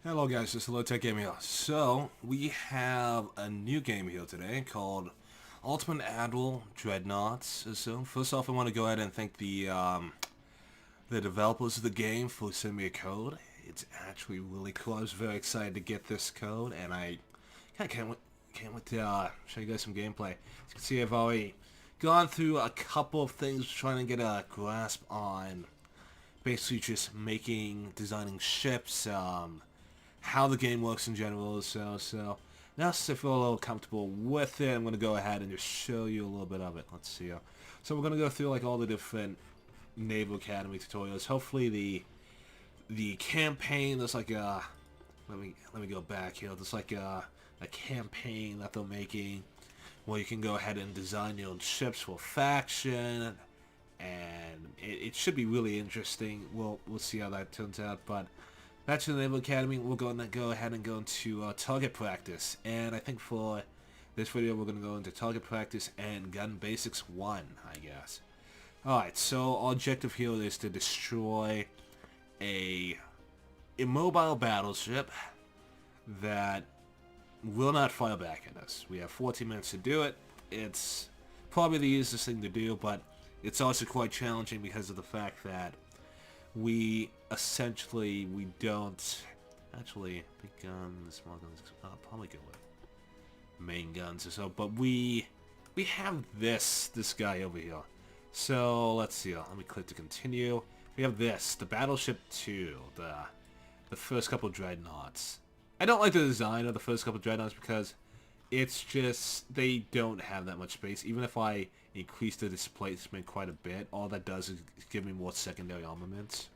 Hello guys, this is Low Tech Game here. So, we have a new game here today called Ultimate Admiral Dreadnoughts. So, first off I want to go ahead and thank the developers of the game for sending me a code. It's actually really cool. I was very excited to get this code and I can't wait to show you guys some gameplay. As you can see, I've already gone through a couple of things trying to get a grasp on basically just designing ships, how the game works in general. So now since I feel a little comfortable with it, I'm going to go ahead and just show you a little bit of it. Let's see. So we're going to go through like all the different Naval Academy tutorials. Hopefully the campaign, there's like a, let me go back here. There's like a campaign that they're making where you can go ahead and design your own ships for faction, and it should be really interesting. We'll see how that turns out. But back to the Naval Academy, we're going to go ahead and go into target practice. And I think for this video, we're going to go into target practice and gun basics 1, I guess. Alright, so our objective here is to destroy a immobile battleship that will not fire back at us. We have 14 minutes to do it. It's probably the easiest thing to do, but it's also quite challenging because of the fact that we don't actually big guns, small guns. I'll probably go with main guns or so, but we have this guy over here. So let's see. Let me click to continue. We have this, the Battleship 2, the first couple of dreadnoughts. I don't like the design of the first couple of dreadnoughts because it's just, they don't have that much space. Even if I increase the displacement quite a bit, all that does is give me more secondary armaments,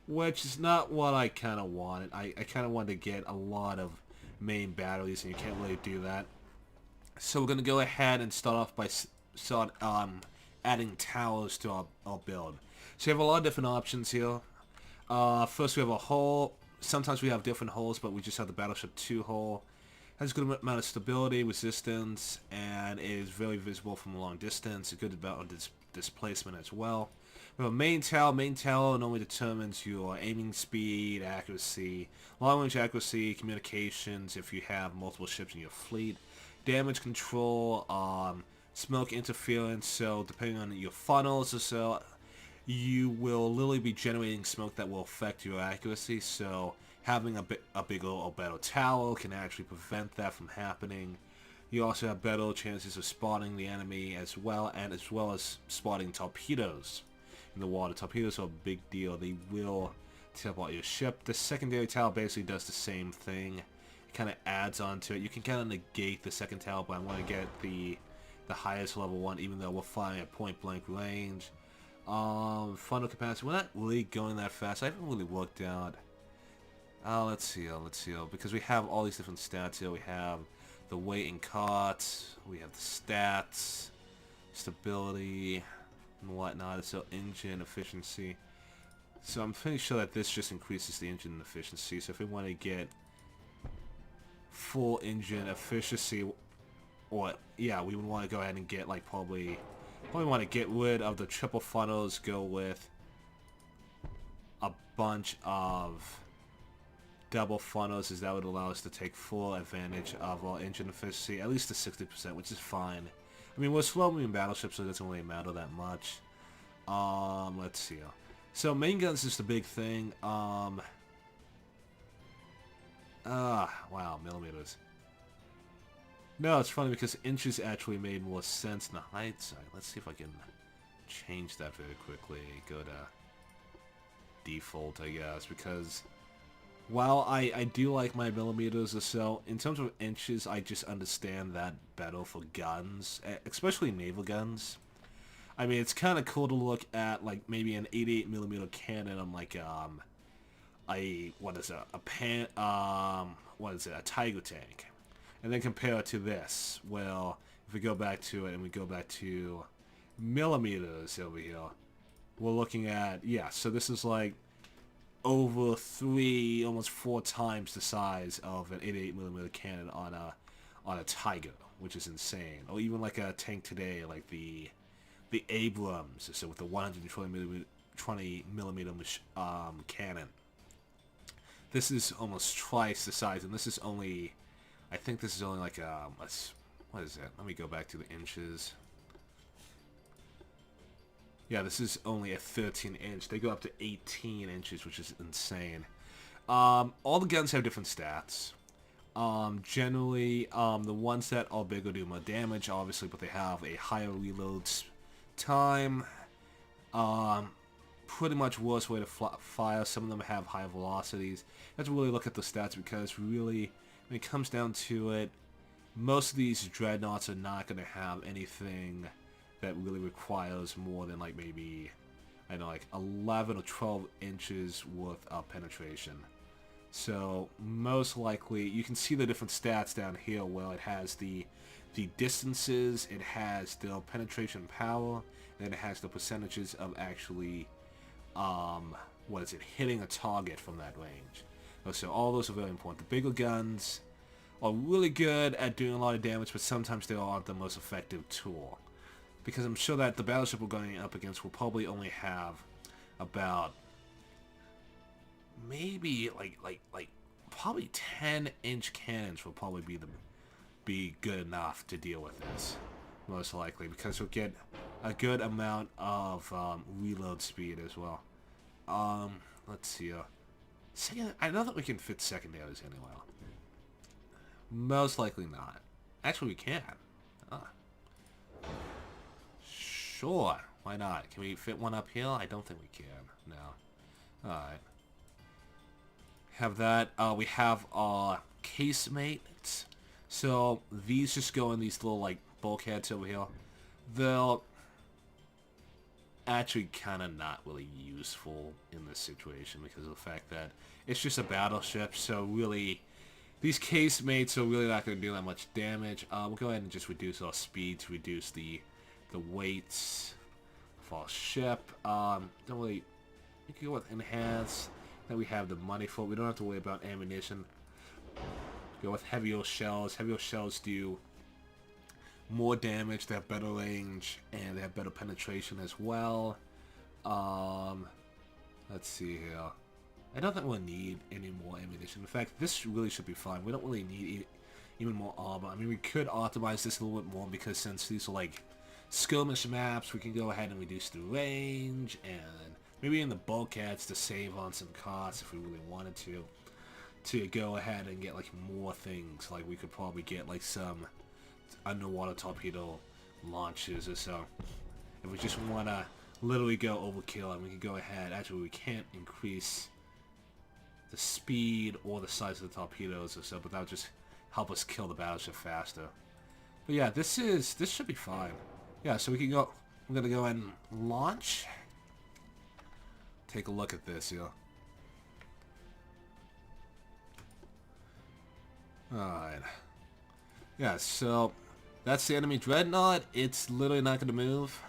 which is not what I kind of wanted. I kind of wanted to get a lot of main batteries, and you can't really do that. So we're going to go ahead and start off by adding towers to our build. So you have a lot of different options here. First we have a hull. Sometimes we have different hulls, but we just have the Battleship 2 hull. Has a good amount of stability, resistance, and is very visible from a long distance. A good amount of displacement as well. We have a main tower. Main tower normally determines your aiming speed, accuracy, long-range accuracy, communications if you have multiple ships in your fleet, damage control, smoke interference. So depending on your funnels or so, you will literally be generating smoke that will affect your accuracy. So having a bigger or better tower can actually prevent that from happening. You also have better chances of spotting the enemy as well as spotting torpedoes in the water. Torpedoes are a big deal. They will tip out your ship. The secondary tower basically does the same thing. It kind of adds on to it. You can kind of negate the second tower, but I want to get the highest level one, even though we're firing at point blank range. Funnel capacity. We're not really going that fast. I haven't really worked out. Let's see, because we have all these different stats here. We have the weight in carts, we have the stats, stability, and whatnot. So engine efficiency. So I'm pretty sure that this just increases the engine efficiency. So if we want to get full engine efficiency, or yeah, we would want to go ahead and get like probably want to get rid of the triple funnels, go with a bunch of double funnels, as that would allow us to take full advantage of our engine efficiency, at least to 60%, which is fine. I mean, we're slow-moving battleships, so it doesn't really matter that much. Let's see. So main guns is the big thing. Wow, millimeters. No, it's funny because inches actually made more sense in the height side. Let's see if I can change that very quickly. Go to default, I guess, because while I do like my millimeters or so, in terms of inches, I just understand that better for guns, especially naval guns. I mean, it's kind of cool to look at like maybe an 88mm cannon on like a Tiger tank, and then compare it to this. Well, if we go back to it and we go back to millimeters over here, we're looking at, yeah, so this is like over 3, almost 4 times the size of an 88mm cannon on a Tiger, which is insane. Or even like a tank today, like the Abrams, so with the 120mm cannon. This is almost twice the size, and this is only, I think this is only like what is it? Let me go back to the inches. Yeah, this is only a 13-inch. They go up to 18 inches, which is insane. All the guns have different stats. Generally, the ones that are bigger do more damage, obviously, but they have a higher reload time. Pretty much worse way to fire. Some of them have higher velocities. You have to really look at the stats because really, when it comes down to it, most of these dreadnoughts are not going to have anything that really requires more than like maybe, I don't know, like 11 or 12 inches worth of penetration. So most likely, you can see the different stats down here where it has the distances, it has the penetration power, and it has the percentages of actually, what is it, hitting a target from that range. So all those are very important. The bigger guns are really good at doing a lot of damage, but sometimes they aren't the most effective tool. Because I'm sure that the battleship we're going up against will probably only have about maybe like probably 10-inch cannons will probably be good enough to deal with this, most likely, because we'll get a good amount of reload speed as well. Let's see. I know that we can fit secondaries anyway. Most likely not. Actually, we can. Sure, why not? Can we fit one up here? I don't think we can. No. Alright. Have that. We have our casemates. So, these just go in these little, like, bulkheads over here. They'll actually kind of not really useful in this situation because of the fact that it's just a battleship, so really, these casemates are really not going to do that much damage. We'll go ahead and just reduce our speed to reduce the weights of our ship. Don't really, we can go with enhance. Then we have the money for it. We don't have to worry about ammunition. Go with heavier shells. Heavier shells do more damage, they have better range, and they have better penetration as well. Let's see here. I don't think we'll need any more ammunition. In fact, this really should be fine. We don't really need even more armor. I mean, we could optimize this a little bit more because since these are like skirmish maps, we can go ahead and reduce the range and maybe in the bulkheads to save on some costs if we really wanted to go ahead and get like more things. Like we could probably get like some underwater torpedo launches or so. If we just want to literally go overkill, and we can go ahead. Actually, we can't increase the speed or the size of the torpedoes or so, but that would just help us kill the battleship faster. But yeah, this should be fine. Yeah, so we can go. We're gonna go ahead and launch. Take a look at this, yeah. Alright. Yeah, so that's the enemy dreadnought. It's literally not gonna move.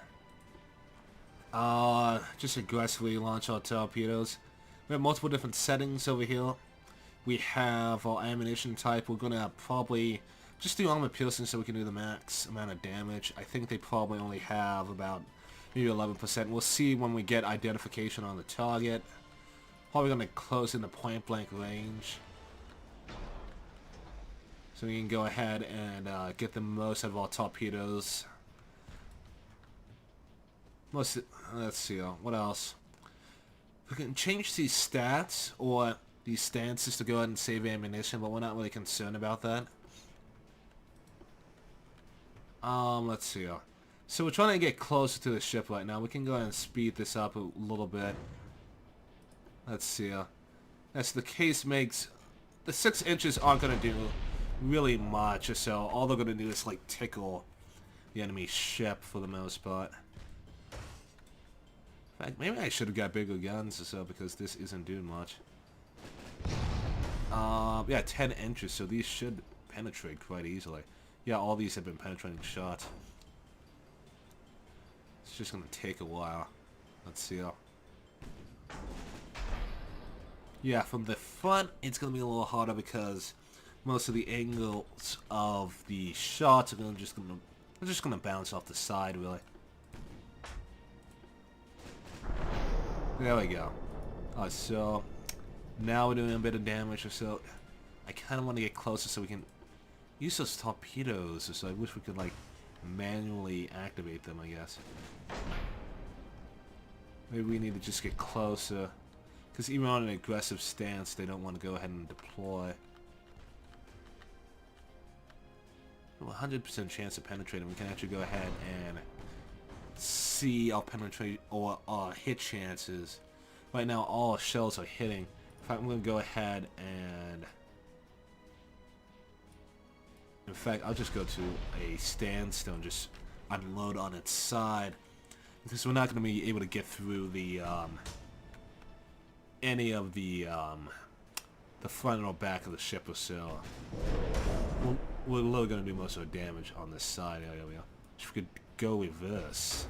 Just aggressively launch our torpedoes. We have multiple different settings over here. We have our ammunition type. We're gonna probably just do armor piercing so we can do the max amount of damage. I think they probably only have about maybe 11%. We'll see when we get identification on the target. Probably gonna close in the point blank range. So we can go ahead and get the most out of our torpedoes. Let's see, what else? We can change these stats or these stances to go ahead and save ammunition, but we're not really concerned about that. Let's see. So we're trying to get closer to the ship right now. We can go ahead and speed this up a little bit. Let's see. As the case makes, the 6 inches aren't going to do really much, so all they're going to do is like tickle the enemy ship for the most part. In fact, maybe I should have got bigger guns or so because this isn't doing much. Yeah, 10 inches, so these should penetrate quite easily. Yeah, all these have been penetrating shots. It's just going to take a while. Let's see. Yeah, from the front, it's going to be a little harder because most of the angles of the shots are just going to bounce off the side, really. There we go. So Now we're doing a bit of damage, so I kind of want to get closer so we can use those torpedoes. So I wish we could like manually activate them, I guess. Maybe we need to just get closer, because even on an aggressive stance, they don't want to go ahead and deploy. 100% chance of penetrating. We can actually go ahead and see our penetrate or our hit chances. Right now, all our shells are hitting. In fact, I'm going to go ahead and... In fact, I'll just go to a standstill and just unload on its side, because we're not going to be able to get through the any of the front or back of the ship or so. We're literally going to do most of the damage on this side. There we go. If we could go reverse.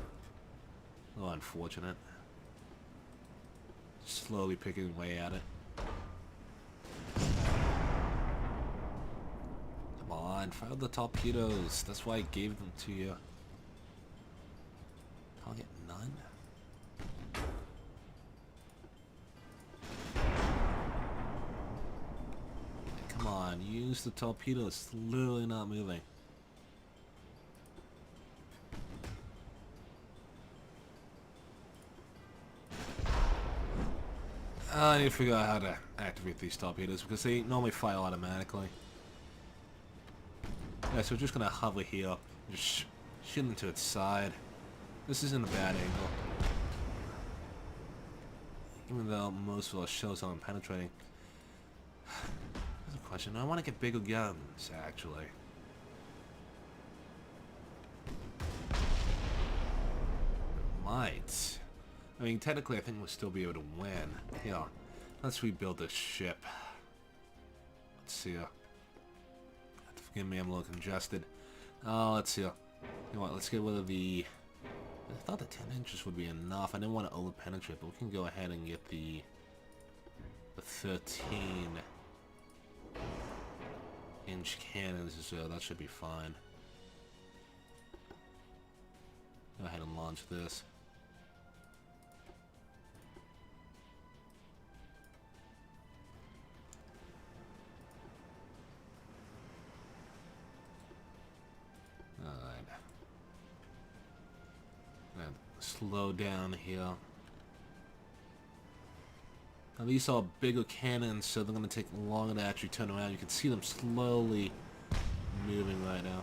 Oh, unfortunate. Slowly picking away at it. Come on, fire the torpedoes. That's why I gave them to you. Target none? Come on, use the torpedo. It's literally not moving. I need to figure out how to activate these torpedoes, because they normally fire automatically. Yeah, so we're just going to hover here. Just shoot into its side. This isn't a bad angle. Even though most of our shells aren't penetrating. That's a question. I want to get bigger guns, actually. Might. I mean, technically, I think we'll still be able to win. Yeah. Let's rebuild this ship. Let's see. Forgive me, I'm a little congested. Let's see. You know what? Let's get rid of the... I thought the 10 inches would be enough. I didn't want to over-penetrate, but we can go ahead and get the 13-inch cannons, so that should be fine. Go ahead and launch this. Slow down here. Now these are bigger cannons, so they're going to take longer to actually turn around. You can see them slowly moving right now.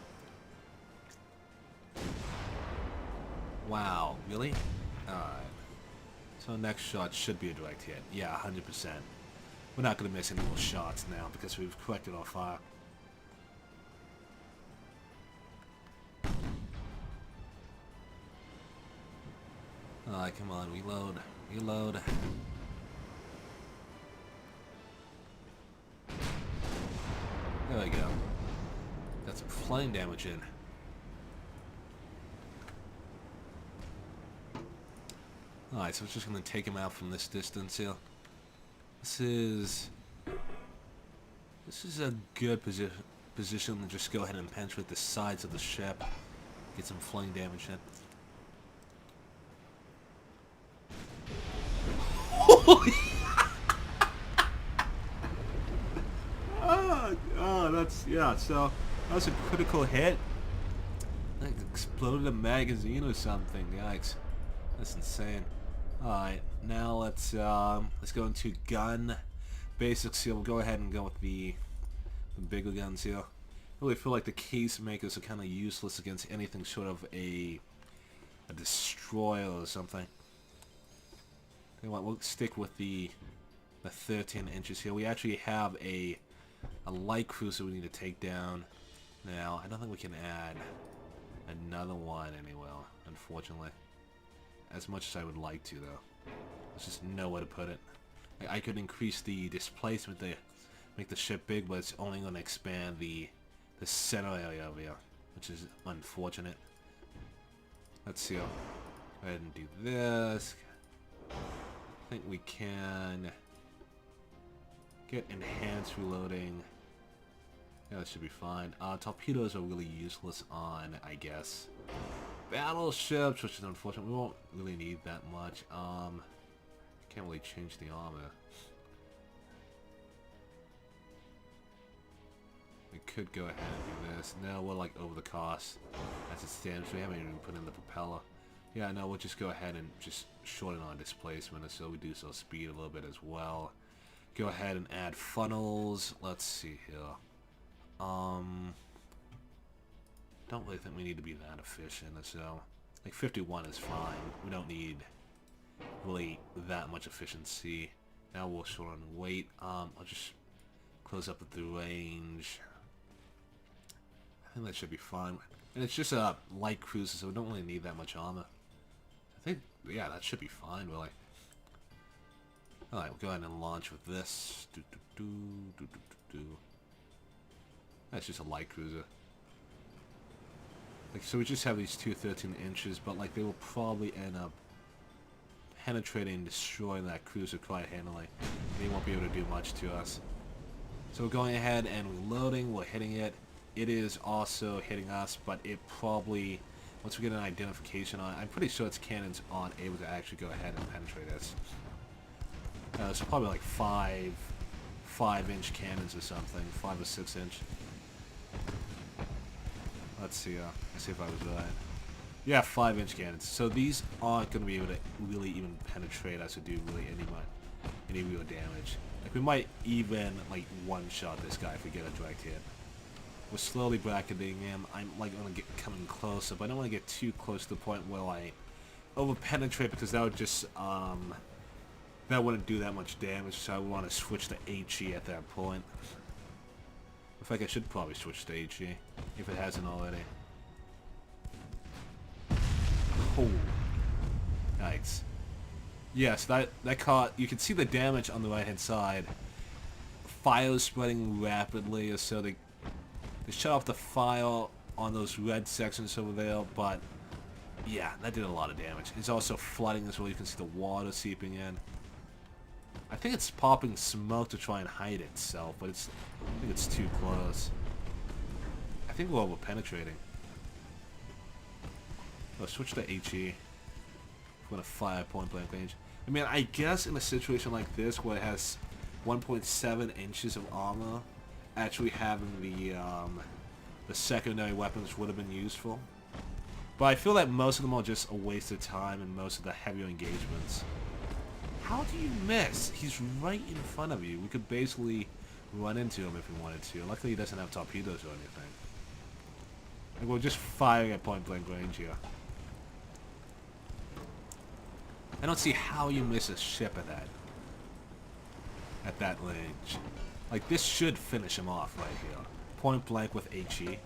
Wow, really? Alright. So next shot should be a direct hit. Yeah, 100%. We're not going to miss any more shots now because we've corrected our fire. Alright, come on, reload. Reload. There we go. Got some flying damage in. Alright, so it's just going to take him out from this distance here. This is a good position to just go ahead and penetrate the sides of the ship. Get some flying damage in. Oh, that's, yeah, so that was a critical hit. Like exploded a magazine or something. Yikes. That's insane. Alright, now let's go into gun basics here. We'll go ahead and go with the bigger guns here. I really feel like the case makers are kind of useless against anything short of a destroyer or something. You know what, we'll stick with the 13 inches here. We actually have a light cruiser we need to take down. Now, I don't think we can add another one anywhere, unfortunately. As much as I would like to, though. There's just nowhere to put it. I could increase the displacement to make the ship big, but it's only going to expand the center area over here, which is unfortunate. Let's see. Go ahead and do this. I think we can get enhanced reloading. Yeah, that should be fine. Torpedoes are really useless on, I guess, battleships, which is unfortunate. We won't really need that much. Can't really change the armor. could go ahead and do this. Now we're like over the cost as it stands. We haven't even put in the propeller. Yeah, no, we'll just go ahead and just shorten our displacement, so we do so speed a little bit as well. Go ahead and add funnels. Let's see here. Don't really think we need to be that efficient, so like 51 is fine. We don't need really that much efficiency. Now we'll shorten weight. I'll just close up with the range. I think that should be fine. And it's just a light cruiser, so we don't really need that much armor. I think, yeah, that should be fine, really. Alright, we'll go ahead and launch with this. That's just a light cruiser. Like, so we just have these two 13 inches, but like they will probably end up penetrating and destroying that cruiser quite handily. They won't be able to do much to us. So we're going ahead and reloading, we're hitting it. It is also hitting us, but it probably, once we get an identification on it, I'm pretty sure its cannons aren't able to actually go ahead and penetrate us. It's probably like 5-inch cannons or something, 5 or 6 inch. Let's see if I was right. Yeah, 5-inch cannons. So these aren't going to be able to really even penetrate us or do really any real damage. Like we might even like one-shot this guy if we get a direct hit. We're slowly bracketing him. I'm like going to get coming closer, but I don't want to get too close to the point where I over-penetrate because that would just that wouldn't do that much damage. So I would want to switch to HE at that point. In fact, I should probably switch to HE if it hasn't already. Oh, nice. Yes, that caught. You can see the damage on the right-hand side. Fire spreading rapidly, so they shut off the fire on those red sections over there. But yeah, that did a lot of damage. It's also flooding as well. You can see the water seeping in. I think it's popping smoke to try and hide itself, but I think it's too close. I think we're over-penetrating. Let's switch to HE. We're going to fire point-blank range. I mean, I guess in a situation like this where it has 1.7 inches of armor, actually having the secondary weapons would have been useful. But I feel that most of them are just a waste of time in most of the heavier engagements. How do you miss? He's right in front of you. We could basically run into him if we wanted to. Luckily, he doesn't have torpedoes or anything. And we're just firing at point-blank range here. I don't see how you miss a ship at that range. Like, this should finish him off right here. Point-blank with HE.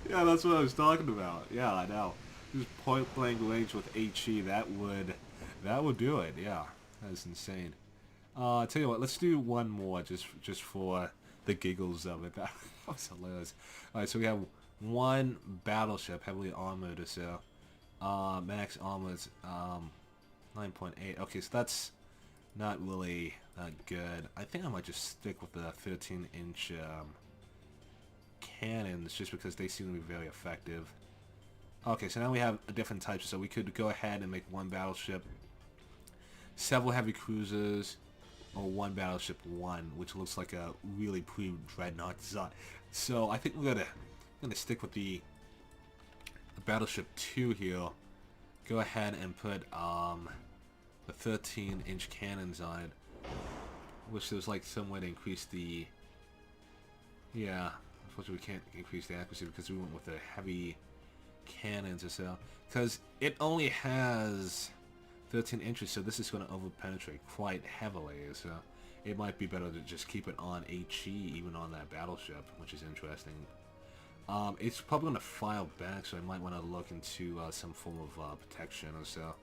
Yeah, that's what I was talking about. Yeah, I know. Just point-blank range with HE, that would do it. Yeah, that's insane. I'll tell you what, let's do one more just for the giggles of it. That was hilarious. All right, so we have one battleship, heavily armored or so. Max armor is 9.8. Okay, so that's not really that good. I think I might just stick with the 13-inch cannons just because they seem to be very effective. Okay, so now we have a different type, so we could go ahead and make one battleship, several heavy cruisers, or one battleship 1, which looks like a really pre-Dreadnought design. So I think we're gonna stick with the battleship 2 here. Go ahead and put the 13-inch cannons on it. Wish there was like some way to increase the. Yeah, unfortunately we can't increase the accuracy because we went with the heavy cannons or so, because it only has 13 inches, so this is going to over-penetrate quite heavily, so it might be better to just keep it on HE even on that battleship, which is interesting. It's probably going to file back, so I might want to look into some form of protection or so.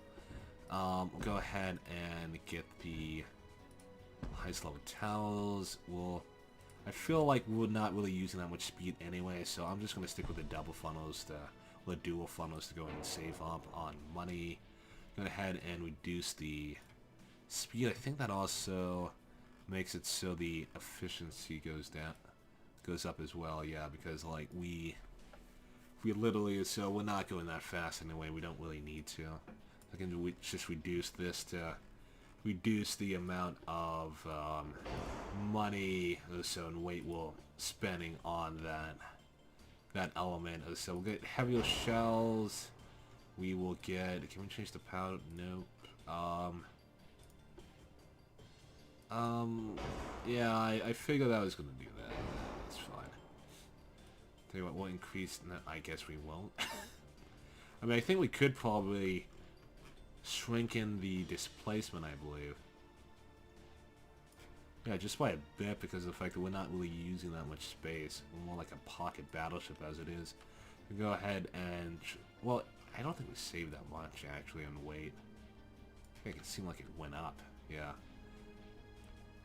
We'll go ahead and get the highest level towers. I feel like we're not really using that much speed anyway, so I'm just going to stick with the double funnels, the dual funnels to go and save up on money. Go ahead and reduce the speed. I think that also makes it so the efficiency goes up as well. Yeah, because like we literally, so we're not going that fast anyway. We don't really need to. I can just reduce this to reduce the amount of money or so and weight we're spending on that element. So we'll get heavier shells. We will get. Can we change the powder? Nope. Yeah, I figured I was gonna do that. That's fine. Tell you what, we'll increase. No, I guess we won't. I mean, I think we could probably shrink in the displacement, I believe. Yeah, just by a bit because of the fact that we're not really using that much space. We're more like a pocket battleship as it is. We go ahead and... Well, I don't think we saved that much, actually, on weight. I think it seemed like it went up. Yeah.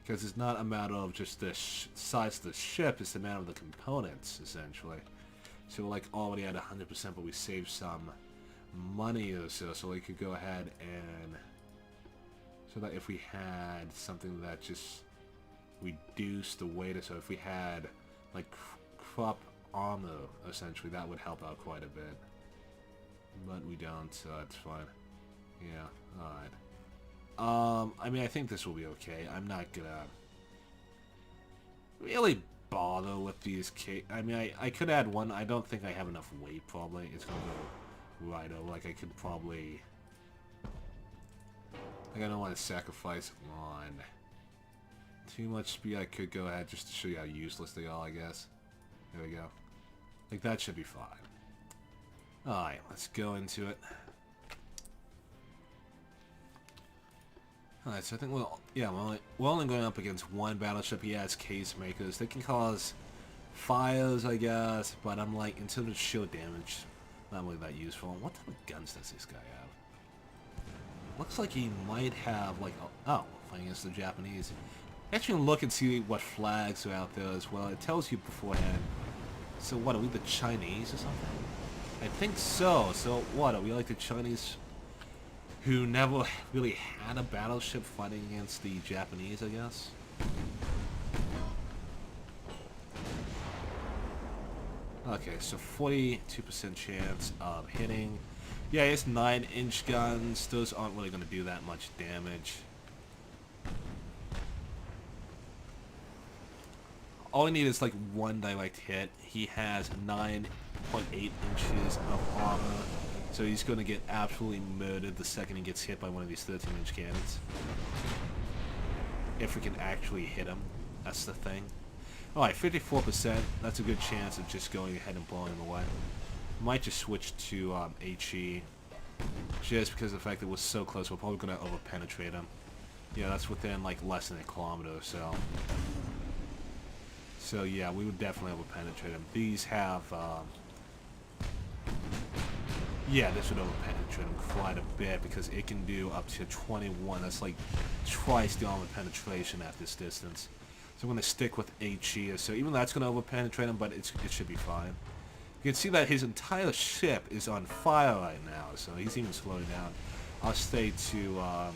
Because it's not a matter of just the size of the ship, it's a matter of the components, essentially. So we're like already at 100%, but we saved some money or so we could go ahead and... So that if we had something that just reduced the weight, so if we had like crop armor, essentially, that would help out quite a bit. But we don't, so it's fine. Yeah, alright. I mean, I think this will be okay. I'm not gonna really bother with these I mean, I could add one. I don't think I have enough weight, probably. It's gonna go right over. Like, I could probably... Like, I don't want to sacrifice on too much speed. I could go ahead just to show you how useless they are, I guess. There we go. Like, that should be fine. Alright, let's go into it. Alright, so I think we're only going up against one battleship. He has case makers. They can cause fires, I guess, but I'm like, in terms of shield damage, not really that useful. What type of guns does this guy have? Looks like he might have, like, oh, fighting against the Japanese. Actually look and see what flags are out there as well. It tells you beforehand. So what, are we the Chinese or something? I think so. So what, are we like the Chinese who never really had a battleship fighting against the Japanese, I guess? Okay, so 42% chance of hitting. Yeah, it's 9-inch guns. Those aren't really going to do that much damage. All we need is like one direct hit. He has 9.8 inches of armor. So he's going to get absolutely murdered the second he gets hit by one of these 13-inch cannons. If we can actually hit him. That's the thing. Alright, 54%. That's a good chance of just going ahead and blowing him away. Might just switch to HE. Just because of the fact that we're so close, we're probably going to over-penetrate him. Yeah, that's within like less than a kilometer or so. So yeah, we would definitely over-penetrate him. These have... yeah, this would over-penetrate him quite a bit because it can do up to 21. That's like twice the armor penetration at this distance. So I'm going to stick with HE. So even that's going to over-penetrate him, but it should be fine. You can see that his entire ship is on fire right now, so he's even slowing down. I'll stay to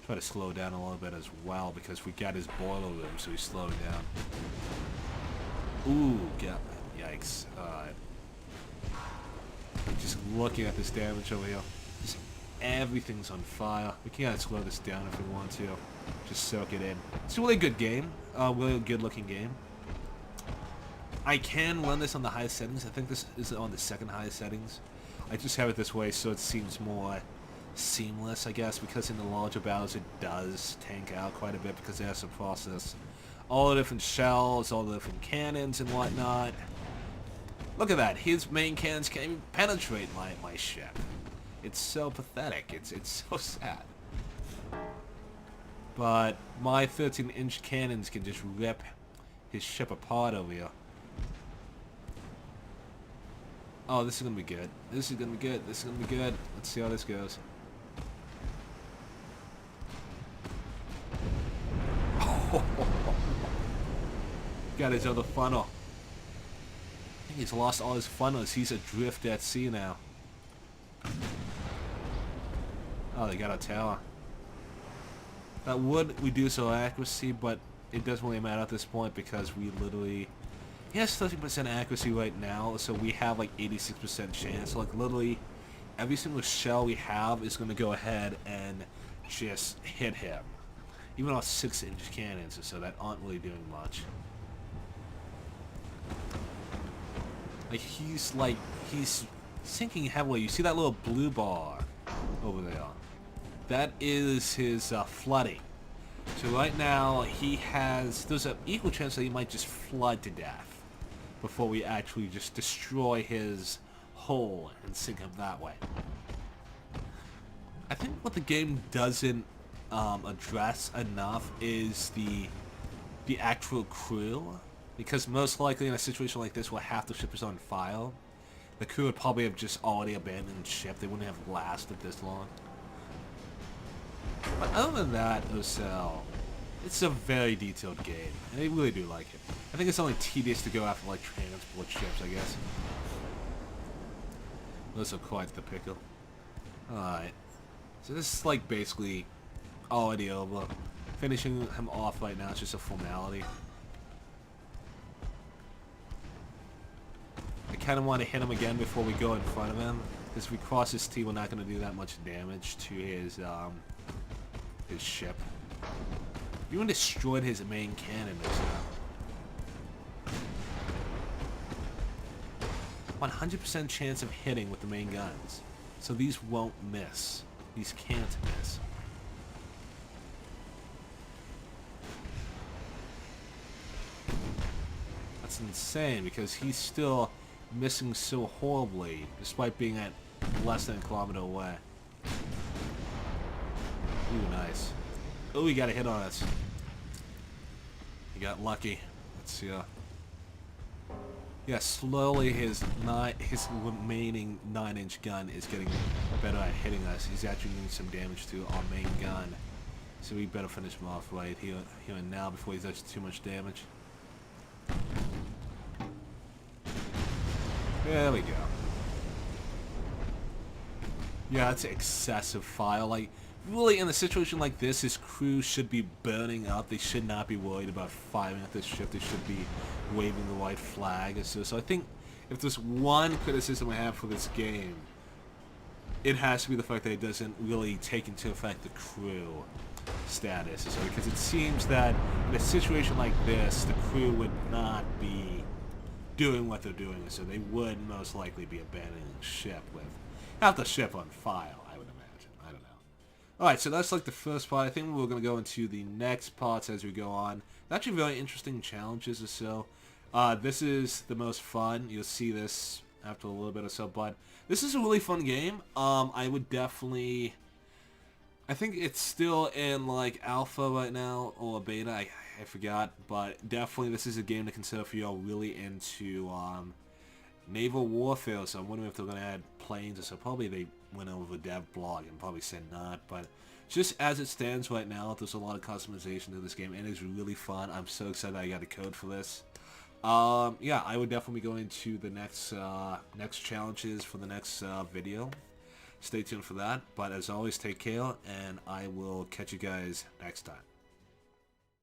try to slow down a little bit as well because we got his boiler room, so he's slowing down. Ooh, yikes. Just looking at this damage over here. Just everything's on fire. We can slow this down if we want to. Just soak it in. It's a really good game. Really good looking game. I can run this on the highest settings. I think this is on the second highest settings. I just have it this way so it seems more seamless, I guess, because in the larger battles it does tank out quite a bit because it has to process all the different shells, all the different cannons and whatnot. Look at that. His main cannons can't even penetrate my ship. It's so pathetic. It's so sad. But my 13-inch cannons can just rip his ship apart over here. Oh, this is going to be good. This is going to be good. This is going to be good. Let's see how this goes. Got his other funnel. I think he's lost all his funnels. He's adrift at sea now. Oh, they got a tower. That would reduce our accuracy, but it doesn't really matter at this point because we literally... He has 30% accuracy right now, so we have like 86% chance. So like literally every single shell we have is going to go ahead and just hit him. Even on 6-inch cannons or so that aren't really doing much. He's sinking heavily. You see that little blue bar over there? That is his flooding. So right now there's an equal chance that he might just flood to death before we actually just destroy his hull and sink him that way. I think what the game doesn't address enough is the actual crew, because most likely in a situation like this where half the ship is on fire, the crew would probably have just already abandoned the ship. They wouldn't have lasted this long. But other than that, Ocel, it's a very detailed game, and I really do like it. I think it's only tedious to go after like transport ships, I guess. Those are quite the pickle. Alright. So this is like basically already over. Finishing him off right now is just a formality. I kind of want to hit him again before we go in front of him, because if we cross his T, we're not going to do that much damage to his ship. We even destroyed his main cannon this time. 100% chance of hitting with the main guns, so these won't miss. These can't miss. That's insane, because he's still missing so horribly, despite being at less than a kilometer away. Ooh, nice. Oh, he got a hit on us. He got lucky. Let's see. Yeah, slowly his remaining 9-inch gun is getting better at hitting us. He's actually doing some damage to our main gun, so we better finish him off right here and now before he does too much damage. There we go. Yeah, that's excessive fire. Like, really, in a situation like this, his crew should be burning up. They should not be worried about firing at this ship. They should be waving the white flag. So I think if there's one criticism I have for this game, it has to be the fact that it doesn't really take into effect the crew status. So because it seems that in a situation like this, the crew would not be doing what they're doing, so they would most likely be abandoning the ship with half the ship on fire, I would imagine. I don't know. Alright, so that's like the first part. I think we're going to go into the next parts as we go on. Actually very interesting challenges or so. This is the most fun. You'll see this after a little bit or so, but this is a really fun game. I would definitely... I think it's still in like alpha right now, or beta, I forgot, but definitely this is a game to consider if you're really into naval warfare. So I'm wondering if they're going to add planes or so. Probably they went over the dev blog and probably said not, but just as it stands right now, there's a lot of customization to this game, and it's really fun. I'm so excited I got a code for this. Yeah, I would definitely be going to the next challenges for the next video. Stay tuned for that, but as always, take care, and I will catch you guys next time.